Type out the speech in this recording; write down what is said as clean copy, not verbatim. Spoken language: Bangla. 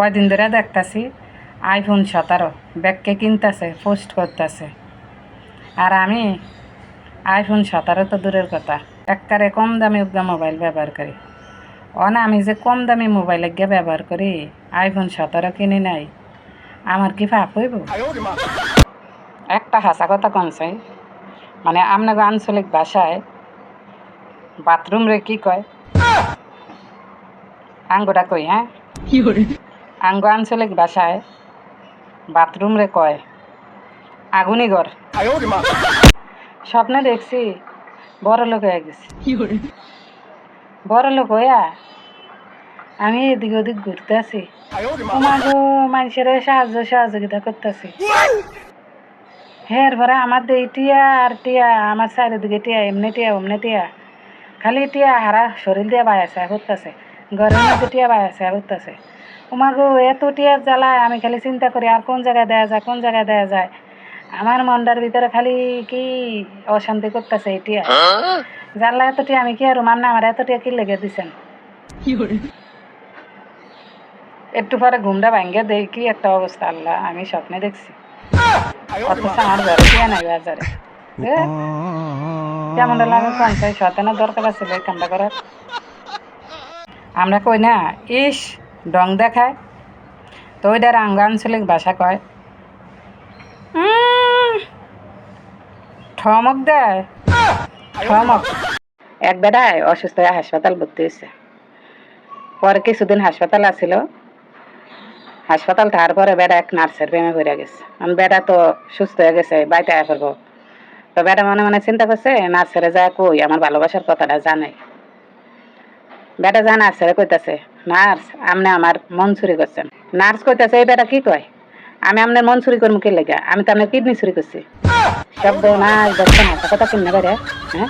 কয়দিন ধরে দেখতাছি আইফোন 17 ব্যাগকে কিনতেছে, পোস্ট করতেছে। আর আমি আইফোন 17 তো দূরের কথা, একবারে কম দামি মোবাইল ব্যবহার করি। আমি যে কম দামি মোবাইল গিয়ে ব্যবহার করি, আইফোন 17 কিনে নাই, আমার কি পাপ হইব? একটা হাসা কথা কন চাই, মানে আপনাকে আঞ্চলিক ভাষায় বাথরুম রে কি কয়? আঙ্গুটা কই, হ্যাঁ, আঙ্গ আঞ্চলিক ভাষায় বাথরুম রে কয় আগুনি ঘর। স্বপ্নে দেখছি বড় লোক হয়ে গেছি। বড় লোক হইয়া আমি এদিক ওদিক ঘুরতে আছি, তোমাকে মানুষের সাহায্য সহযোগিতা করতেছি। হের পরে আমার দেই টিয়া আর টিয়া, আমার চারিদিকে টিয়া, এমনি টিয়া অমনি টিয়া, খালি টিয়া হারা শরীর দিয়ে বায়াসা করতেছে, ঘরের মধ্যে টিয়া বায়াসা করতেছে। তোমাকে এত টিয়ার জ্বালায় আমি খালি চিন্তা করি আর কোন জায়গায় দেয়া যায়, কোন জায়গায় দেয়া যায়। আমার মনটার ভিতরে খালি কি অশান্তি করতেছে এই টিয়া। জানলা এত টিয়া আমি কি আর মার না, আমার এত টিয়া কি লেগে দিছেন। একটু পরে ঘুমটা ভাঙ্গে দেই কি একটা অবস্থা, আল্লাহ আমি স্বপ্নে দেখছি। অথচ আমার ঘরে টিয়া নাই বাজারে। কেমন লাগে কোন চাই, শয়তানের দরকার আছে এই কামটা করার। আমরা কই না ইস ডং দেখায়, তো ওইটার আঙ্গ আঞ্চলিক ভাষা কয় ঠমক দেয়, ঠমক। এক বেটায় অসুস্থ হয়ে হাসপাতাল ভর্তি হয়েছে। পরে কিছুদিন হাসপাতাল আসিল, হাসপাতাল তারপরে বেটা এক নার্সের প্রেমে পড়ে গেছে। বেটা তো সুস্থ হয়ে গেছে, বাড়িতে আয়া করবো। তো বেটা মনে মনে চিন্তা করছে নার্সেরে যায় কই আমার ভালোবাসার কথাটা জানাই। বেটা যা নার্সেরে কইতাছে, নার্স আপনি আমার মন চুরি করছেন। নার্স কইতাছে এই বেটা কি কয়, আমি আপনার মন চুরি করবো কি লেগে, আমি তো আপনার কিডনি চুরি করছি। শব্দ নাচ দেখছেন কথা কিনে বেড়ে, হ্যাঁ।